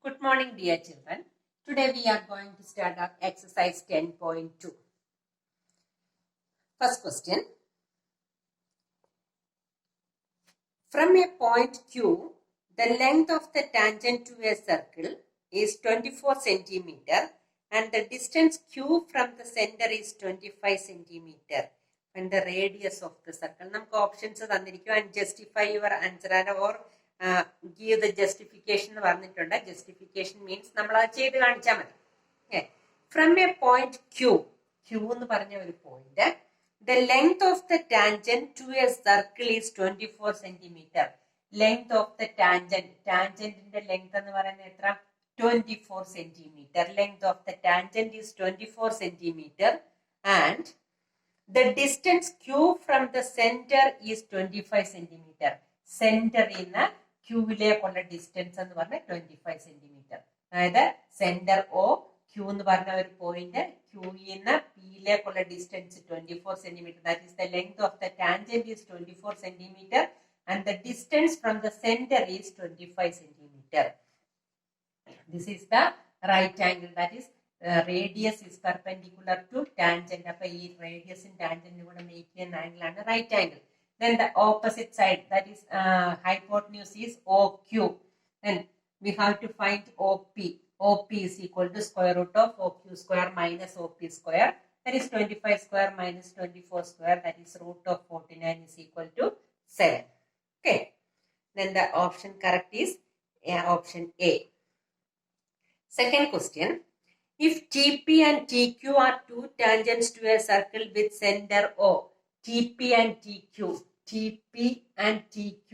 Good morning, dear children. Today we are going to start our exercise 10.2. First question. From a point Q, the length of the tangent to a circle is 24 centimeter and the distance Q from the center is 25 centimeter and the radius of the circle. നമുക്ക് options തന്നിരിക്കും and justify your answer or give the justification എന്ന് പറഞ്ഞിട്ടുണ്ട്. Justification means നമ്മൾ അത് ചെയ്ത് കാണിച്ചാൽ മതി. From a point Q എന്ന് പറഞ്ഞ ഒരു point, the length of the tangent to a circle is 24 centimeter. Length of the tangentന്റെ length എന്ന് പറയുന്നത് എത്ര? 24 centimeter. Length of the tangent is 24 centimeter and the distance Q from the center is 25 centimeter. Center in ക്യൂവിലേക്കുള്ള distance എന്ന് പറഞ്ഞാൽ 25 centimetre. അതായത് centre O Q എന്ന് പറഞ്ഞ ഒരു point, ക്യൂന്ന് പിയിലേക്കുള്ള distance 24 centimetre. That is the length of the tangent is 24 centimetre and the distance from the centre is 25 centimetre. This is the right angle. That is radius is perpendicular to tangent. അപ്പൊ ഈ റേഡിയസും ടാൻജന്റും കൂടെ make ചെയ്യുന്ന angle ആണ് right angle. Then the opposite side, that is hypotenuse, is OQ. Then we have to find OP. OP is equal to square root of OQ square minus OP square. That is 25 square minus 24 square. That is root of 49 is equal to 7. Okay. Then the option correct is option A. Second question. If TP and TQ are two tangents to a circle with center O, TP and TQ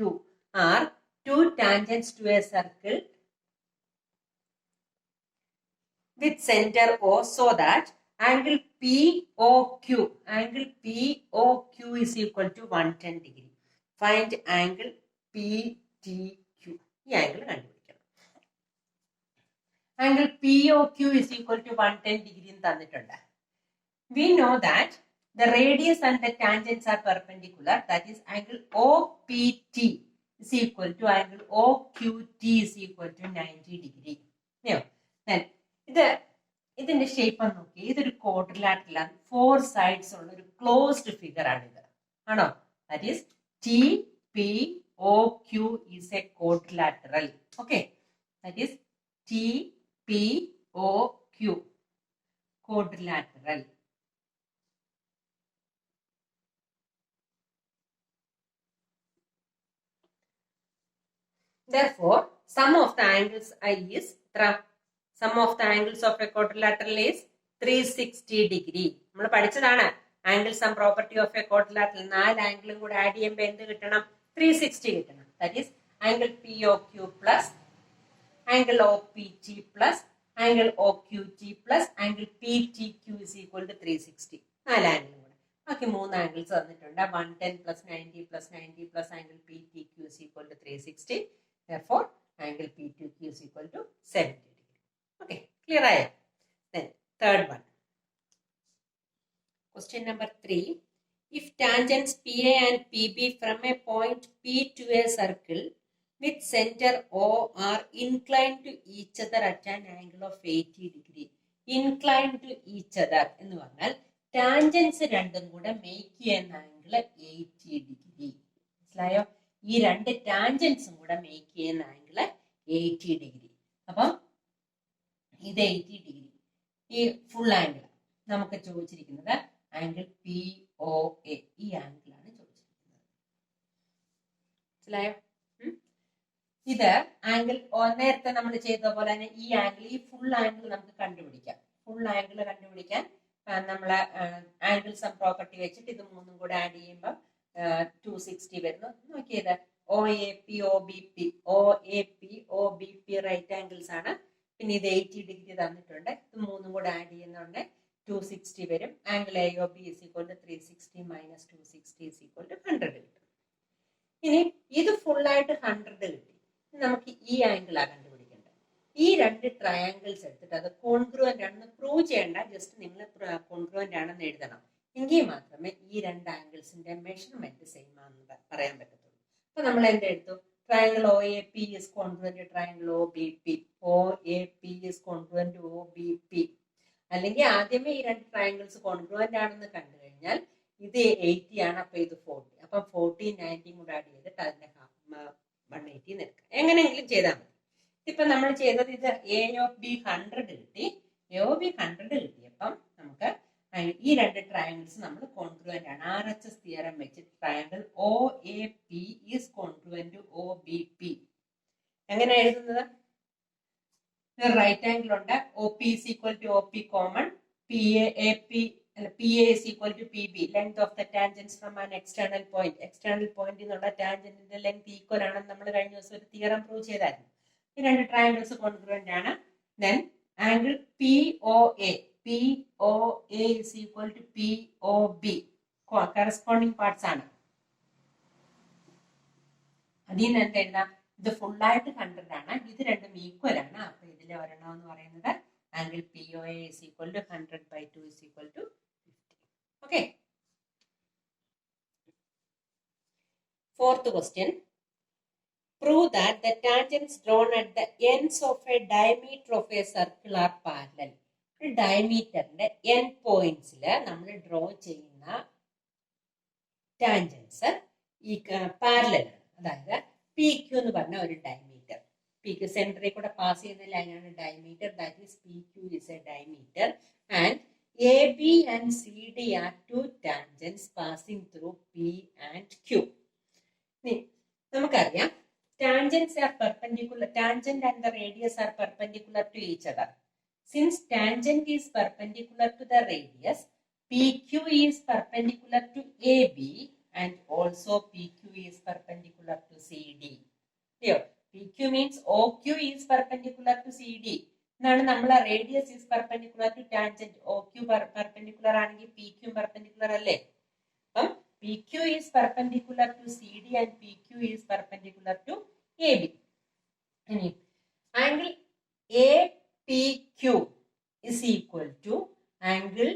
are two tangents to a circle with center O, so that angle POQ is equal to 110 degree. Find angle PTQ. ഈ angle കണ്ടുപിടിക്കണം. Angle POQ is equal to 110 degree എന്ന് തന്നിട്ടുണ്ട്. We know that the radius and the tangents are perpendicular. That is angle OPT is equal to angle OQT is equal to 90 degree. Then ഇതിന്റെ shape ഒന്ന് നോക്കി. ഇതൊരു quadrilateral ആണ്. 4 sides ഉള്ള ഒരു closed figure ആണിത്. ആണോ? That is TPOQ is a quadrilateral. Okay. That is TPOQ quadrilateral. Therefore, sum of the angles of a quadrilateral is 360 degree. നമ്മൾ പഠിച്ചതാണ് angle sum property of a quadrilateral. 4 ആംഗിളും കൂടെ add ചെയ്യുമ്പോൾ എന്ത് കിട്ടണം? 360 കിട്ടണം. That is angle POQ plus angle OPT plus angle OQT plus angle PTQ is equal to 360. 4 ആംഗിളും കൂടെ. ബാക്കി 3 ആംഗിൾസ് തന്നിട്ടുണ്ട്. 110 plus 90 plus 90 plus angle PTQ is equal to 360. Therefore, angle PTQ is equal to 70 degree. Okay, clear? Then, third one. Question number 3. If tangents PA and PB from a point P to a circle with center O are inclined to each other at an angle of 80 degree. Inclined to each other എന്ന് പറഞ്ഞാൽ tangents രണ്ടും കൂടെ make ചെയ്യുന്ന angle 80 degree. മനസ്സിലായോ? ഈ 2 ടാൻജൻസും കൂടെ make ചെയ്യുന്ന angle 80 degree. അപ്പം ഇത് 80 ഡിഗ്രി. ഈ ഫുൾ ആംഗിൾ നമുക്ക് ചോദിച്ചിരിക്കുന്നത് ആംഗിൾ POA. ഈ ആംഗിളാണ് ചോദിച്ചിരിക്കുന്നത്. മനസ്സിലായോ? ഇത് ആംഗിൾ നേരത്തെ നമ്മൾ ചെയ്ത പോലെ തന്നെ ഈ ആംഗിൾ, ഈ ഫുൾ ആംഗിൾ നമുക്ക് കണ്ടുപിടിക്കാം. ഫുൾ ആംഗിൾ കണ്ടുപിടിക്കാൻ നമ്മള് ആംഗിൾ സം പ്രോപ്പർട്ടി വെച്ചിട്ട് ഇത് മൂന്നും കൂടെ ആഡ് ചെയ്യുമ്പോൾ 260 വരുന്നു. നോക്കിയത് OAP OBP റൈറ്റ് ആംഗിൾസ് ആണ്. പിന്നെ ഇത് 80 ഡിഗ്രി തന്നിട്ടുണ്ട്. ഇത് മൂന്നും കൂടെ ആഡ് ചെയ്യുന്നുണ്ട് 260 വരും. Angle AOB is equal to 360 minus 260 is equal to 100 കിട്ടും. ഇനി ഇത് ഫുള്ളായിട്ട് 100 കിട്ടി. നമുക്ക് ഈ ആംഗിൾ ആ കണ്ടുപിടിക്കേണ്ടത്. ഈ 2 ട്രയാങ്കിൾസ് എടുത്തിട്ട് അത് കോൺഗ്രുവന്റ് ആണെന്ന് പ്രൂവ് ചെയ്യേണ്ട, ജസ്റ്റ് നിങ്ങൾ കോൺഗ്രുവന്റ് ആണെന്ന് എഴുതണം. എങ്കിൽ മാത്രമേ ഈ 2 ആംഗിൾസിന്റെ മെഷർമെന്റ് സെയിം ആണെന്ന് പറയാൻ പറ്റത്തുള്ളൂ. അപ്പൊ നമ്മൾ എന്തെടുത്തു? triangle OAP is congruent to triangle OBP. OAP is congruent to OBP. അല്ലെങ്കിൽ ആദ്യമേ ഈ രണ്ട് ട്രയാങ്കിൾസ് കോൺഗ്രുവന്റ് ആണെന്ന് കണ്ടു കഴിഞ്ഞാൽ ഇത് 80 ആണ്, അപ്പൊ ഇത് 40. അപ്പം 40 90 കൂടെ ആഡ് ചെയ്തിട്ട് അതിന്റെ 180 എടുക്കാം. എങ്ങനെയെങ്കിലും ചെയ്താൽ മതി. ഇപ്പൊ നമ്മൾ ചെയ്തത് ഇത് AOB 100 കിട്ടി. AOB 100 കിട്ടിയപ്പം നമുക്ക് ഈ രണ്ട് ട്രയാങ്കിൾസ് നമ്മൾ കോൺഗ്രുവന്റ് ആണ്. RHS തിയറം വെച്ചിട്ട് triangle OAP is congruent to OBP. എങ്ങനെ എഴുതുന്നത്? റൈറ്റ് ആംഗിൾ ഉണ്ട്. OP is equal to OP common. PA is equal to PB. Length of the tangents from an external point. External point എന്നുള്ള ടാൻജന്റിന്റെ length equal ആണെന്ന് നമ്മൾ കഴിഞ്ഞ ദിവസം ഒരു തിയറം പ്രൂവ് ചെയ്തായിരുന്നു. ഈ രണ്ട് ട്രയാങ്കിൾസ് കോൺഗ്രുവന്റ് ആണ്. Then angle POA is equal to POB. corresponding parts ആണ്. അതിൽ നിന്ന് എന്താ എഴുതാം? ഇത് ഫുൾ ആയിട്ട് 100 ആണ്, ഇത് രണ്ടും ഈക്വൽ ആണ്. അപ്പൊ ഇതിലെ ഒരെണ്ണം എന്ന് പറയുന്നത് angle POA is equal to 100/2 is equal to 50. Okay. Fourth question. Prove that the tangents drawn at the ends of a diameter of a circle are parallel. ഡയമീറ്ററിന്റെ എൻ പോയിന്റ്സിൽ നമ്മൾ ഡ്രോ ചെയ്യുന്ന ടാൻജൻസ് ഈ പാരലൽ ആണ്. അതായത് PQ എന്ന് പറഞ്ഞ ഒരു ഡയമീറ്റർ, PQ സെന്ററിൽ കൂടെ പാസ് ചെയ്യുന്ന ലൈനാണ് diameter. That is PQ is a diameter and AB and CD are two tangents passing through P and Q. നമുക്കറിയാം tangents are perpendicular. Tangent and the radius are perpendicular to each other. Since tangent is perpendicular to the radius, PQ is perpendicular to AB and also PQ is perpendicular to CD. Here, PQ means OQ is perpendicular to CD. എന്നാണ് നമ്മൾ radius is perpendicular to tangent. OQ perpendicular ആണെങ്കിൽ PQ perpendicular അല്ലേ? അപ്പം PQ is perpendicular to CD and PQ is perpendicular to AB. ഇനി angle APQ is equal to angle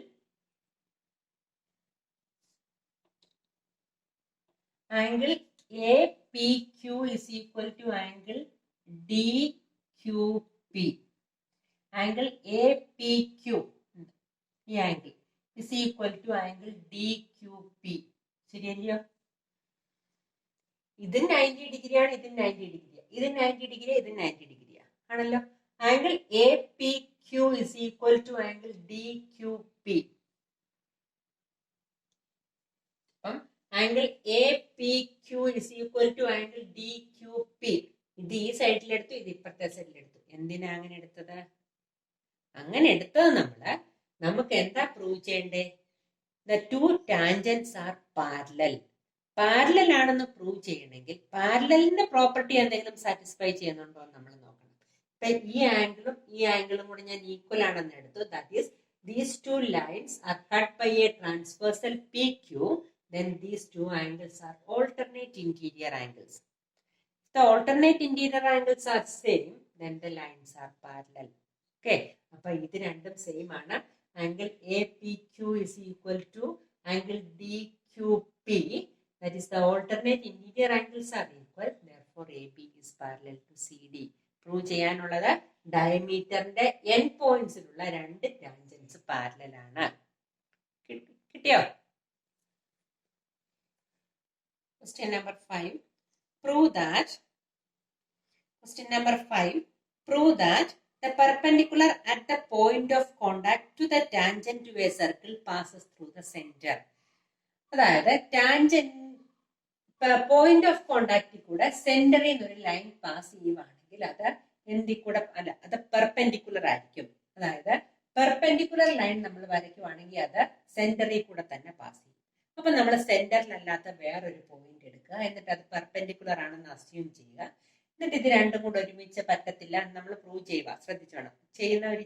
APQ is equal to angle DQP. Angle APQ, ഈ angle is equal to angle DQP. ശരിയല്ലോ? ഇത് 90 degree ആണ്, ഇത് 90 degree, ഇത് 90 degree, ഇത് 90 degree ആണല്ലോ. Angle APQ is equal to angle DQP. Angle APQ is equal to angle DQP. ഇത് ഈ സൈഡിലെടുത്തു, ഇത് ഇപ്പുറത്തെ സൈഡിലെടുത്തു. എന്തിനാ അങ്ങനെ എടുത്തത്? അങ്ങനെ എടുത്തത് നമുക്ക് എന്താ പ്രൂവ് ചെയ്യണ്ടേ? The two tangents are parallel. Parallel ആണെന്ന് പ്രൂവ് ചെയ്യണമെങ്കിൽ പാരലലിന്റെ പ്രോപ്പർട്ടി എന്തെങ്കിലും സാറ്റിസ്ഫൈ ചെയ്യുന്നുണ്ടോ എന്ന് നമ്മൾ നോക്കണം. ഇപ്പൊ ഈ ആംഗിളും കൂടെ ഞാൻ ഈക്വൽ ആണെന്ന് എടുത്തു. That is these two lines are cut by a transversal PQ. Then these two angles are alternate interior angles. If the alternate interior angles are same, then the lines are parallel. Okay. അപ്പോൾ ഇത് രണ്ടും same ആണ്. Angle APQ is equal to angle DQP. That is the alternate interior angles are equal. Therefore, AB is parallel to CD. Prove ചെയ്യാനുള്ളത് ഡയമീറ്ററിന്റെ N പോയിന്റ്സിലുള്ള രണ്ട് tangents parallel ആണ്. കിട്ടിയോ? Question number 5. Prove that the perpendicular at the point of contact to the tangent to a circle passes through the center. അതായത് tangent point of കോണ്ടാക്റ്റിൽ കൂടെ സെന്ററിൽ നിന്ന് ഒരു line pass ചെയ്യുവാണെങ്കിൽ അത് എന്തിൽ കൂടെ അല്ല, അത് പെർപെൻഡിക്കുലർ ആയിരിക്കും. അതായത് പെർപെൻഡിക്കുലർ ലൈൻ നമ്മൾ വരയ്ക്കുവാണെങ്കിൽ അത് സെന്ററിൽ കൂടെ തന്നെ പാസ് ചെയ്യും. അപ്പൊ നമ്മൾ സെന്ററിലല്ലാത്ത വേറൊരു പോയിന്റ് എടുക്കുക, എന്നിട്ട് അത് പെർപെൻഡിക്കുലർ ആണെന്ന് അസ്യൂം ചെയ്യുക. എന്നിട്ട് ഇത് രണ്ടും കൂടെ ഒരുമിച്ച് പറ്റത്തില്ല നമ്മൾ പ്രൂവ് ചെയ്യുക. ശ്രദ്ധിച്ചോണം, ചെയ്യുന്ന ഒരു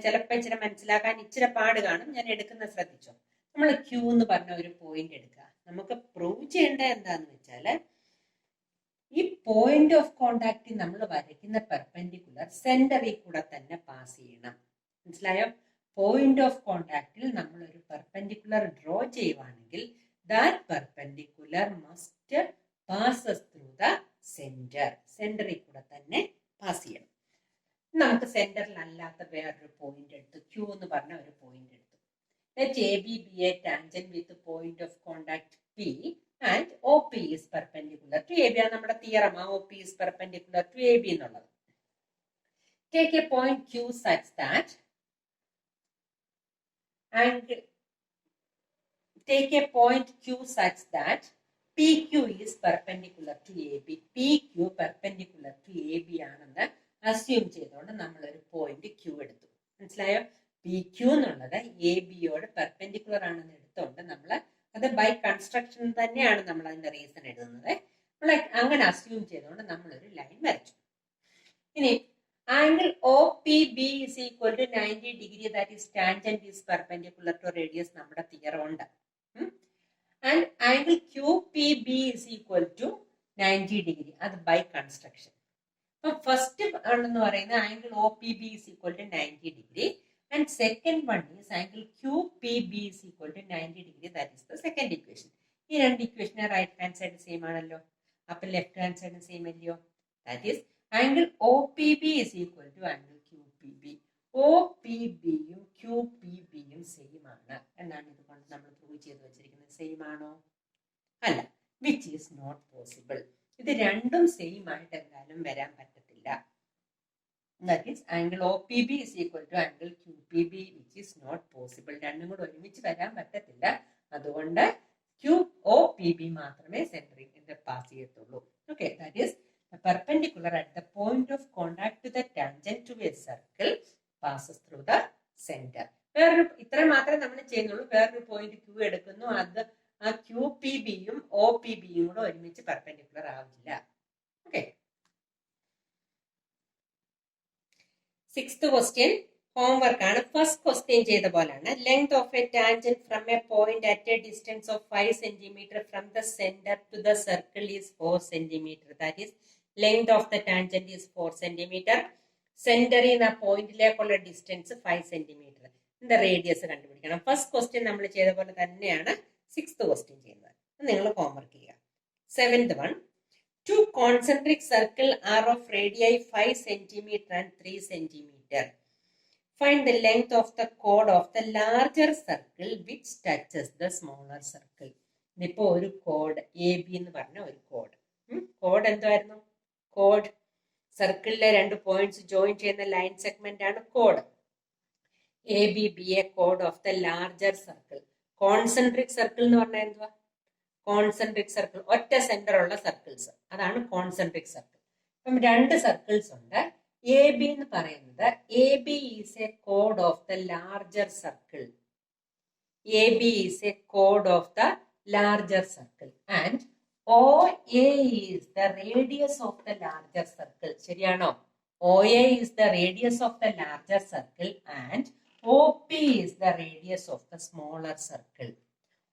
ചിലപ്പോൾ ഇച്ചിരി മനസ്സിലാക്കാൻ ഇച്ചിരി പാട് കാണും. ഞാൻ എടുക്കുന്ന ശ്രദ്ധിച്ചോ. നമ്മൾ Q എന്ന് പറഞ്ഞ ഒരു പോയിന്റ് എടുക്കുക. നമുക്ക് പ്രൂവ് ചെയ്യേണ്ടത് എന്താന്ന് വെച്ചാല് ഈ പോയിന്റ് ഓഫ് കോണ്ടാക്ട് നമ്മൾ വരയ്ക്കുന്ന പെർപെൻഡിക്കുലർ സെന്ററിൽ കൂടെ തന്നെ പാസ് ചെയ്യണം. മനസ്സിലായോ? പോയിന്റ് ഓഫ് കോണ്ടാക്റ്റിൽ നമ്മൾ ഒരു പെർപെൻഡിക്കുലർ ഡ്രോ ചെയ്യുവാണെങ്കിൽ that perpendicular must passes through the centre. സെന്ററിൽ കൂടെ തന്നെ പാസ് ചെയ്യണം. നമുക്ക് സെന്ററിൽ അല്ലാത്ത വേറൊരു പോയിന്റ് എടുത്തു, ക്യൂ എന്ന് പറഞ്ഞ ഒരു പോയിന്റ് എടുത്തു. Let AB be a tangent with the point of contact P and OP is perpendicular to AB. നമ്മുടെ theorem OP is perpendicular to AB എന്നുള്ളത്. Take a point Q such that PQ is perpendicular to AB. PQ perpendicular to AB ആണെന്ന് assume ചെയ്തുകൊണ്ട് നമ്മളൊരു point Q എടുത്തു. മനസ്സിലായോ? PQ എന്നുള്ളത് ABയോട് perpendicular ആണെന്ന് എടുത്തുകൊണ്ട് നമ്മൾ അത് ബൈ കൺസ്ട്രക്ഷൻ തന്നെയാണ് നമ്മൾ അതിന്റെ റീസൺ എഴുതുന്നത്. നമ്മൾ അങ്ങനെ അസ്യൂം ചെയ്തുകൊണ്ട് നമ്മളൊരു ലൈൻ വരച്ചു. ഇനി angle OPB is equal to 90 degree, that is tangent is perpendicular to radius, നമ്മുടെ തിയറം ഉണ്ട്. And angle QPB is equal to 90 degree, അത് ബൈ കൺസ്ട്രക്ഷൻ. അപ്പൊ ഫസ്റ്റ് ആണെന്ന് പറയുന്നത് angle OPB is equal to 90 degree and second one is angle QPB is equal to 90 degree, that is the second equation. ഈ രണ്ട് equation right hand side same ആണല്ലോ, അപ്പൊ left hand side same അല്ലയോ? that is angle OPB is equal to angle QPB. OPB യും QPB യും same ആണ് എന്നാണ് ഇതുകൊണ്ട് നമ്മൾ പ്രൂവ് ചെയ്ത് വെച്ചിരിക്കുന്നത്. സെയിം ആണോ? അല്ല, വിച്ച് ഈസ് നോട്ട് പോസിബിൾ. ഇത് രണ്ടും സെയിം ആയിട്ട് എന്തായാലും വരാൻ പറ്റത്തില്ല. That is angle OPB is equal to angle QPB, which is not possible. രണ്ടും കൂടെ ഒരുമിച്ച് വരാൻ പറ്റത്തില്ല. അതുകൊണ്ട് QOPB മാത്രമേ സെന്ററിൽ പാസ് ചെയ്യത്തുള്ളൂ. Okay, that is the perpendicular at the point of contact to the tangent to a circle passes through the center. വേറൊരു ഇത്ര മാത്രമേ നമ്മൾ ചെയ്യുന്നുള്ളൂ. വേറൊരു പോയിന്റ് Q എടുക്കുന്നു, അത് ആ QPB യും OPB യും കൂടെ ഒരുമിച്ച് പെർപെൻഡിക്കുലർ ആവില്ല. ഓക്കെ, സിക്സ്ത് ക്വസ്റ്റ്യൻ ഹോംവർക്ക് ആണ്. ഫസ്റ്റ് ക്വസ്റ്റ്യൻ ചെയ്ത പോലാണ്. Length of a tangent from a point at a distance of 5 centimeter from the centre to the circle is 4 centimeter. That is length of the tangent is 4 centimeter. സെന്ററിൽ നിന്ന് പോയിന്റിലേക്കുള്ള distance 5 centimeter. എന്താ radius കണ്ടുപിടിക്കണം. First question നമ്മൾ ചെയ്ത പോലെ തന്നെയാണ് sixth question ചെയ്യുന്നത്. നിങ്ങൾ ഹോംവർക്ക് ചെയ്യുക. Seventh one, two concentric circles are of radii 5 centimeter and 3 centimeter. Find the length of the chord of the larger circle which touches the smaller circle. ഇതിപ്പോ ഒരു code AB എന്ന് പറഞ്ഞ ഒരു code. Code എന്തായിരുന്നു? Code സർക്കിളിലെ രണ്ട് points join ചെയ്യുന്ന line segment ആണ് code. ABB A code of the larger circle. Concentric circle എന്ന് പറഞ്ഞാൽ എന്തുവാ? കോൺസെൻട്രിക് സർക്കിൾ, ഒറ്റ സെന്റർ ഉള്ള സർക്കിൾസ്, അതാണ് കോൺസെൻട്രിക് സർക്കിൾ. അപ്പം രണ്ട് സർക്കിൾസ് ഉണ്ട്. AB എന്ന് പറയുന്നത് AB is A code of the larger circle. AB is A code of the larger circle and OA is the radius of the larger circle. ശരിയാണോ? OA is the radius of the larger circle and OP is the radius of the smaller circle.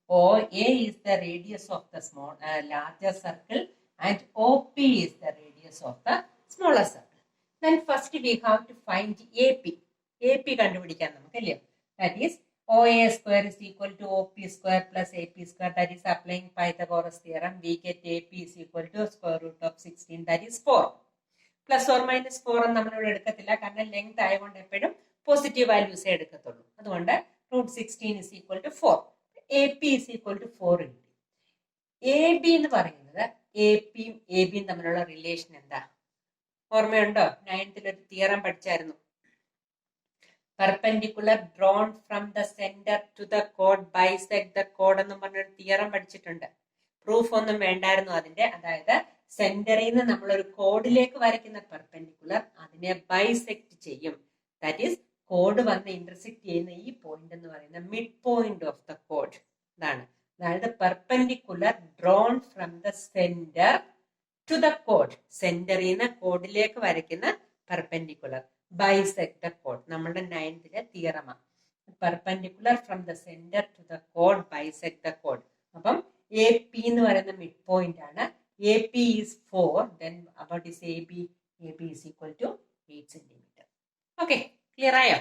OA is the radius of the larger circle and OP is the radius of the smaller circle. Then first we have to find AP. AP കണ്ടുപിടിക്കാൻ നമുക്കല്ലേ? That is OA square is equal to OP square plus AP square. That is applying Pythagoras theorem. We get AP is equal to square root of 16. That is 4. Plus or minus 4 എന്ന് നമ്മളിവിടെ എടുക്കത്തില്ല, കാരണം length ആയതുകൊണ്ട് എപ്പോഴും positive വാല്യൂസേ എടുക്കത്തുള്ളൂ. അതുകൊണ്ട് √16 is equal to 4. AP is equal to 4 കിട്ടി. AB എന്ന് പറയുന്നത് APയും ABയും തമ്മിലുള്ള റിലേഷൻ എന്താ? ഓർമ്മയുണ്ടോ? 9th ഒരു theorem പഠിച്ചായിരുന്നു. Perpendicular drawn from the centre to the code bisect the code എന്നും പറഞ്ഞൊരു തിയറം പഠിച്ചിട്ടുണ്ട്. പ്രൂഫ് ഒന്നും വേണ്ടായിരുന്നു അതിന്റെ. അതായത് സെന്ററിൽ നിന്ന് നമ്മളൊരു കോഡിലേക്ക് വരയ്ക്കുന്ന പെർപെൻഡിക്കുലർ അതിനെ ബൈസെക്ട് ചെയ്യും. ദാറ്റ് ഈസ് കോഡ് വന്ന് ഇന്റർസെക്ട് ചെയ്യുന്ന ഈ പോയിന്റ് എന്ന് പറയുന്ന മിഡ് പോയിന്റ് ഓഫ് ദ കോഡ്. ഇതാണ്, അതായത് perpendicular drawn from the centre to the കോഡ്. സെന്ററിൽ നിന്ന് കോഡിലേക്ക് വരയ്ക്കുന്ന പെർപെൻഡിക്കുലർ ബൈസെക്ട് ദ കോഡ്. നമ്മുടെ 9th തിയറമാണ്. Perpendicular from the centre to the code bisect the code. അപ്പം AP എന്ന് പറയുന്ന മിഡ് പോയിന്റ് ആണ്. AP is 4. Then about is AB? AB is equal to 8 centimeter. Okay. Clear ആയോ?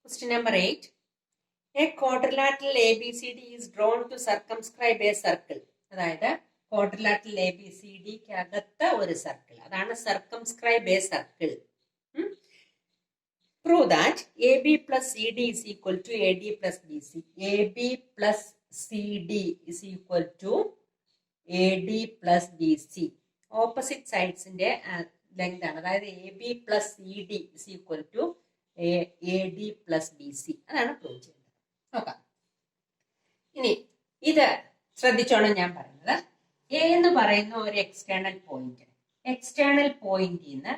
Question number 8. A quadrilateral ABCD is drawn to circumscribe a circle. അതായത് quadrilateral ABCD ക്കകത്ത് ഒരു circle, അതാണ് circumscribe a circle. Prove that AB plus CD is equal to AD plus BC. AB plus CD is equal to AD plus BC. Opposite sides in the length ആണ്. അതായത് AB plus CD is equal to AD plus BC. അതാണ് prove ചെയ്യുന്നത്. നോക്കാം. ഇനി ഇത് ശ്രദ്ധിച്ചോണം ഞാൻ പറയുന്നത്. എ എന്ന് പറയുന്ന ഒരു എക്സ്റ്റേണൽ പോയിന്റ്. എക്സ്റ്റേണൽ പോയിന്റിൽ നിന്ന്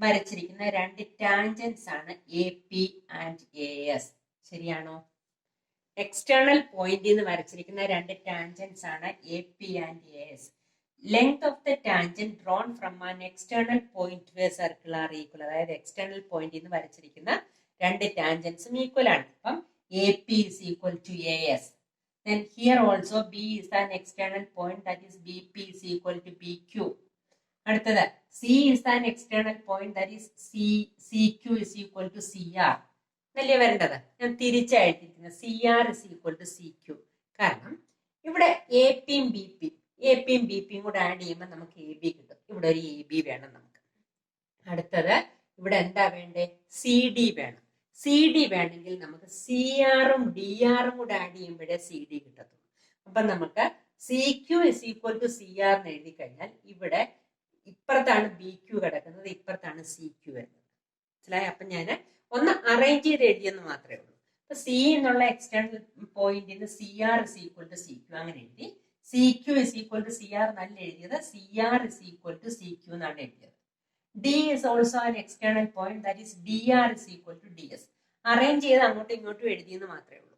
വരച്ചിരിക്കുന്ന രണ്ട് ടാൻജൻസ് ആണ് A P and A S. ശരിയാണോ? എക്സ്റ്റേണൽ പോയിന്റിൽ നിന്ന് വരച്ചിരിക്കുന്ന രണ്ട് ടാൻജൻസ് ആണ് A P and A S. Length of the tangent drawn from an external point two A circle are equal. അതായത് എക്സ്റ്റേണൽ പോയിന്റിൽ നിന്ന് വരച്ചിരിക്കുന്ന രണ്ട് ടാൻജൻസും ഈക്വൽ ആണ്. അപ്പം AP is equal to AS. Then here also B is an external point, that is BP is equal to BQ. അടുത്തത് C is an external point, that is CQ is equal to CR. എന്നല്ലേ വരേണ്ടത്? ഞാൻ തിരിച്ചെഴുതിയിരിക്കുന്നത് CR is equal to CQ. കാരണം ഇവിടെ APയും BPയും കൂടെ add ചെയ്യുമ്പോൾ നമുക്ക് AB കിട്ടും. ഇവിടെ ഒരു AB വേണം നമുക്ക്. അടുത്തത് ഇവിടെ എന്താ വേണ്ടേ? CD വേണം. CD വേണമെങ്കിൽ നമുക്ക് CRും DRും കൂടെ ആഡ് ചെയ്യുമ്പോഴേ CD കിട്ടത്തുള്ളൂ. അപ്പൊ നമുക്ക് CQ is equal to CR എന്ന് എഴുതി കഴിഞ്ഞാൽ ഇവിടെ ഇപ്പുറത്താണ് BQ കിടക്കുന്നത്, ഇപ്പുറത്താണ് CQ വരുന്നത്. മനസ്സിലായി? അപ്പൊ ഞാൻ ഒന്ന് അറേഞ്ച് ചെയ്ത് എഴുതിയെന്ന് മാത്രമേ ഉള്ളൂ. അപ്പൊ C എന്നുള്ള എക്സ്റ്റേണൽ പോയിന്റിന് CR is equal to CQ അങ്ങനെ എഴുതി. CQ is equal to CR എന്നല്ല എഴുതിയത്, CR is equal to CQ എന്നാണ് എഴുതിയത്. D is also an external point, that is DR is equal to DS. Arrange ചെയ്ത് അങ്ങോട്ടും ഇങ്ങോട്ടും എഴുതിയെന്ന് മാത്രമേ ഉള്ളൂ.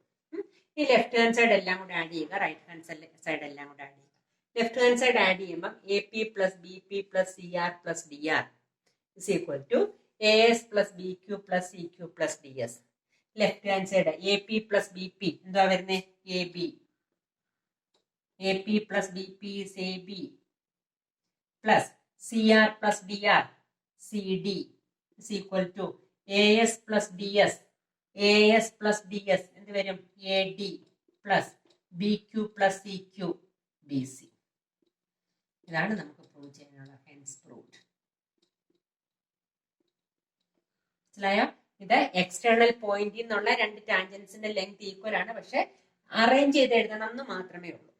ഈ ലെഫ്റ്റ് ഹാൻഡ് സൈഡ് എല്ലാം കൂടെ ആഡ് ചെയ്യുക, റൈറ്റ് ഹാൻഡ് സൈഡ് എല്ലാം കൂടെ ആഡ് ചെയ്യുക. ലെഫ്റ്റ് ഹാൻഡ് സൈഡ് ആഡ് ചെയ്യുമ്പോൾ AP plus BP plus CR plus DR is equal to AS plus BQ plus CQ plus DS. Left hand side AP plus BP എന്താ വരുന്നത്? AP plus BP is AB plus CR plus DR CD is equal to AS plus DS. AS plus DS എന്ത് വരും? AD plus BQ plus CQ BC. ഇതാണ് നമുക്ക് prove ചെയ്യാനുള്ള hence proved. മനസ്സിലായോ? ഇത് external പോയിന്റിൽ നിന്നുള്ള രണ്ട് ടാൻജൻസിന്റെ ലെങ്ത് ഈക്വൽ ആണ്, പക്ഷെ അറേഞ്ച് ചെയ്ത് എഴുതണം എന്ന് മാത്രമേ ഉള്ളൂ.